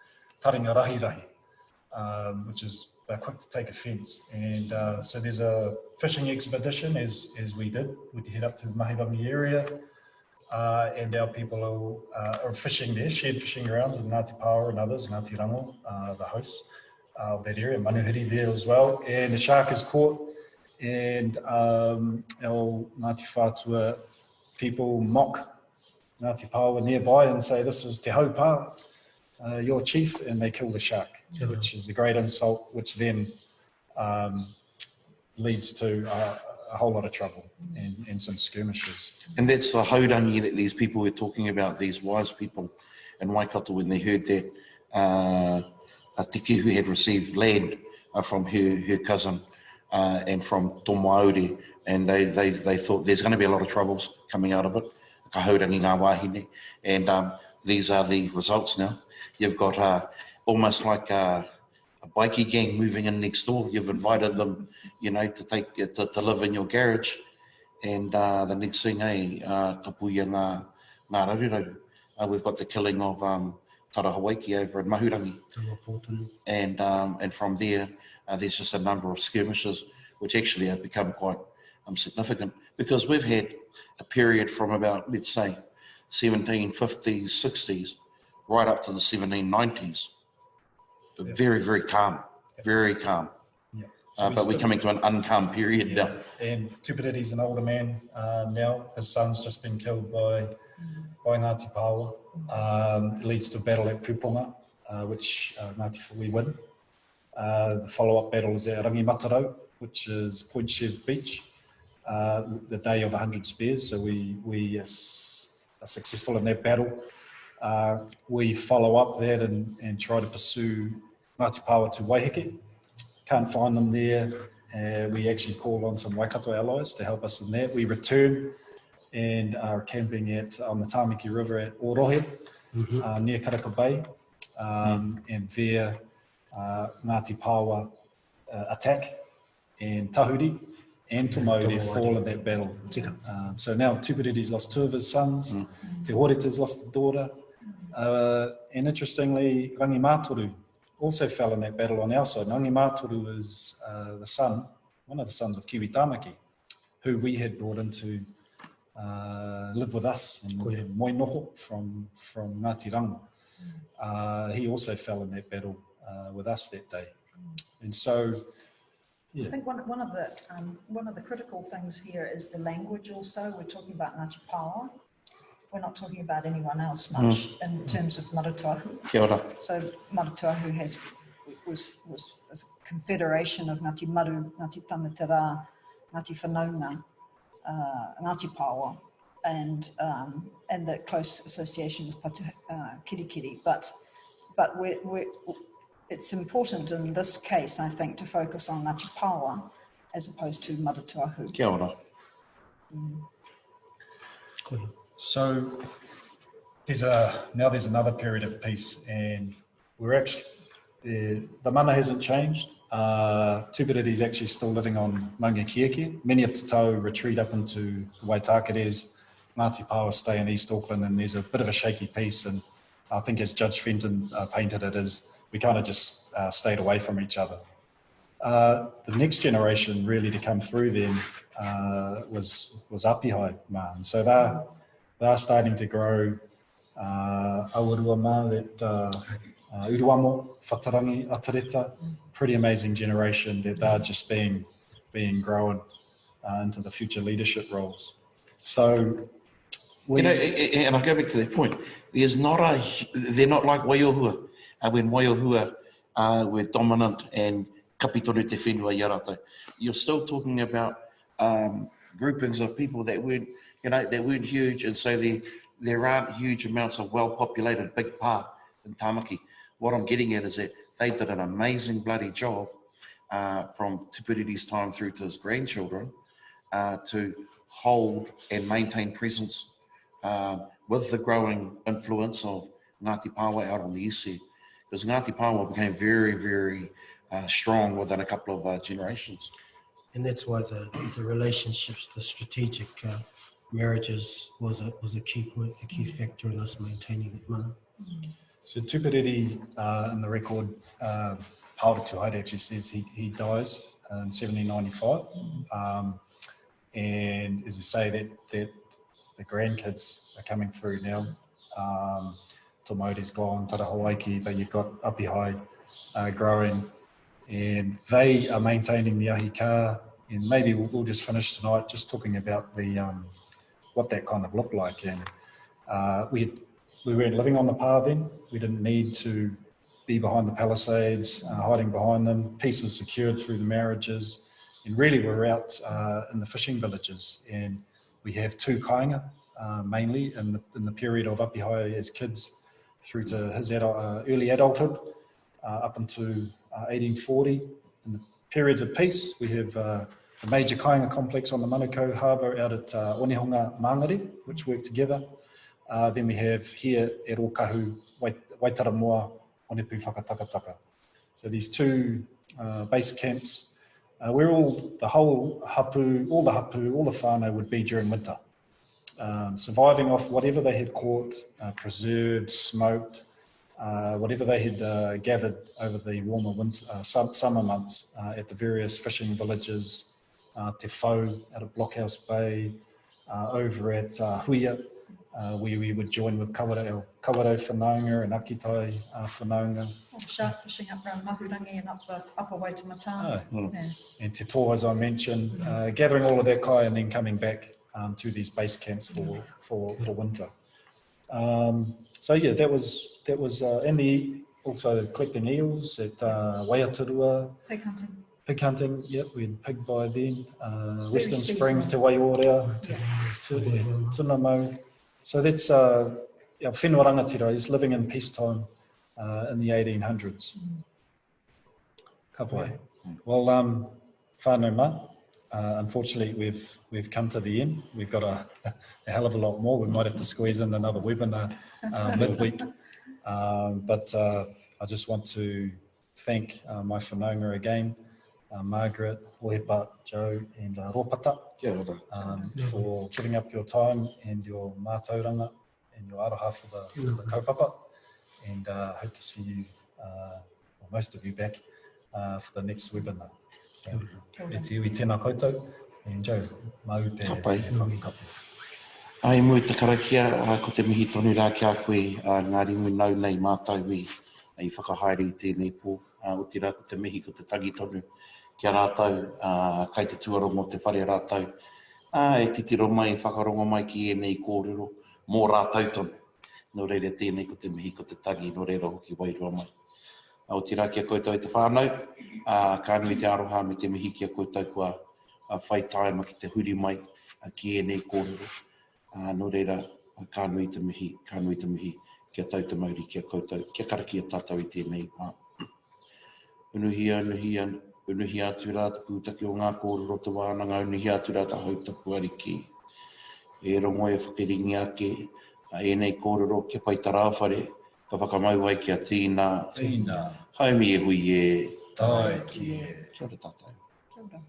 taringa rahi rahi, which is they're quick to take offence. And so there's a fishing expedition, as we did. We'd head up to the Mahirangi area, and our people are fishing there, shared fishing grounds with Ngāti Paoa and others, Ngāti Rango, the hosts of that area, Manuhiri there as well. And the shark is caught, and our Ngāti Whātua people mock Ngāti Paoa nearby and say, "This is Te Haupā, your chief," and they kill the shark, which is a great insult, which then leads to a whole lot of trouble and some skirmishes. And that's the haurangi that these people were talking about, these wise people in Waikato, when they heard that a tiki who had received land from her cousin and from Tomaure, and they thought there's going to be a lot of troubles coming out of it, ka haurangi ngā wāhine, and these are the results now. You've got almost like a bikie gang moving in next door. You've invited them, to live in your garage, and the next thing, ka puia ngā raruraru. We've got the killing of Tara Hawaiki over in Mahurangi, and from there, there's just a number of skirmishes which actually have become quite significant, because we've had a period from about, let's say, 1750s, 60s, right up to the 1790s. Very, very calm, very calm. Yeah. So but we're coming to an uncalm period now. And Tupiriri's an older man now. His son's just been killed by Ngāti Paoa. It leads to a battle at Puponga, which we win. The follow-up battle is at Rangimatarau, which is Point Chev Beach, the day of 100 spears. So we are successful in that battle. We follow up that and try to pursue Ngāti Paoa to Waitāheke. Can't find them there. We actually call on some Waikato allies to help us in that. We return and are camping on the Tāmaki River at Ōrākei, near Karaka Bay. And there, Ngāti Paoa attack, and Tahuri and Tomaure fall in that battle. So now Tupiriri's lost two of his sons, Te Horeta's lost a daughter, and interestingly, Rangimātoru also fell in that battle on our side. Rangimātoru is one of the sons of Kiwi Tāmaki, who we had brought in to live with us in Moi Noho from Ngāti Rango. He also fell in that battle with us that day. And so, yeah. I think one of the critical things here is the language also. We're talking about Ngāti Paoa. We're not talking about anyone else much in terms of Maratoahu. Kia ora. So Maratoahu was a confederation of Ngāti Maru, Ngāti Tamatera, Ngāti Whanaunga, Ngāti Paoa, and the close association with Kirikiri. But it's important in this case, I think, to focus on Ngāti Paoa as opposed to Maratoahu. Kia ora. So there's another period of peace, and we're actually the mana hasn't changed. Tupiriri's actually still living on Maunga Kieke. Many of Te Taoū retreat up into the Waitāheke. Ngāti Paoa stay in East Auckland, and there's a bit of a shaky peace, and I think as Judge Fenton painted it, is we kind of just stayed away from each other. The next generation really to come through then was Apihai ma, and so they're starting to grow Aurua ma, that Uruamo, Whatarangi, Atareta, pretty amazing generation that they're just being grown into the future leadership roles. So, and I go back to that point. They're not like Waiohua. When Waiohua were dominant and kapitoru te whenua i rātou. You're still talking about groupings of people that weren't huge, and so there aren't huge amounts of well-populated big pā in Tāmaki. What I'm getting at is that they did an amazing bloody job from Tupuri's time through to his grandchildren to hold and maintain presence with the growing influence of Ngāti Paoa out on the east side. Because Ngāti Paoa became very, very strong within a couple of generations. And that's why the relationships, the strategic marriages was a key point, a key factor in us maintaining that mana. So Tupuriri in the record, Paora Tuhaere actually says he dies in 1795. And as you say, that the grandkids are coming through now. Tomauri's gone, Tarahawaiki, but you've got Apihai growing, and they are maintaining the ahi ka. And maybe we'll just finish tonight just talking about the what that kind of looked like. And we weren't living on the pā then. We didn't need to be behind the palisades, hiding behind them. Peace was secured through the marriages, and really we're out in the fishing villages. And we have two kāinga mainly in the period of Apihai as kids through to his early adulthood up into 1840. In the periods of peace, we have the major kāinga complex on the Manukau Harbour out at Onehonga Māngere, which work together. Then we have here at Ōkahu, Waitaramoa, Onepu Whakatakataka. So these two base camps, where all the hapu, all the whānau would be during winter. Surviving off whatever they had caught, preserved, smoked, whatever they had gathered over the warmer winter, summer months at the various fishing villages, Te Whau out of Blockhouse Bay, over at Huia, where we would join with Kawharu whanaunga and Akitai whanaunga. Shark fishing up around Mahurangi and up the upper Waitemata. And Te Toa, as I mentioned, gathering all of that kai and then coming back to these base camps for winter. So yeah, that was and also collecting eels at Waiaturua. Pig hunting, yep, we had pig by then. Western Springs to Waiora, Tunamau. So that's our whenua rangatira is living in peacetime in the 1800s. Ka pai. Well, whānau ma. Unfortunately, we've come to the end. We've got a hell of a lot more. We might have to squeeze in another webinar midweek. But I just want to thank my whanaunga again, Margaret, Ohepa, Joe, and Ropata, for giving up your time and your mātauranga and your aroha for the kaupapa. And hope to see you, or most of you, back for the next webinar. So, e te iwi tēnā koutou, and Joe, mau te whakakapu. Ai mui te karakia, ko te mihi tonu rā kia koe, Ngarimu nau nei mātou i whakahaere i tēnei pō. O te rā ko te mihi ko te tagi tonu kia rātou, kai te tuarongo te whare rātou. E titiro mai, whakarongo mai ki ēnei kōrero, mō rātou tonu. No reira tēnei ko te mihi ko te tagi, no reira hoki wairua mai. O te rā kia koutou e te whānau, ka nui te aroha me te mihi kia koutou kua whai taima ki te huri mai ki ēnei kōrero. No reira, ka nui te mihi, kia tau te mauri kia koutou, kia karakia tātou i tēnei pā. Unuhi atu rā te pūtaki o ngā kōrero te wānanga, unuhi atu rā te hautapu ariki. E rongo e whakiringi ake, ēnei kōrero, kia pai tā rāwhare, ka whakamau ai kia tīnā. Haumi e hui e. Tai ki e. Kia ora tātou. Kia ora.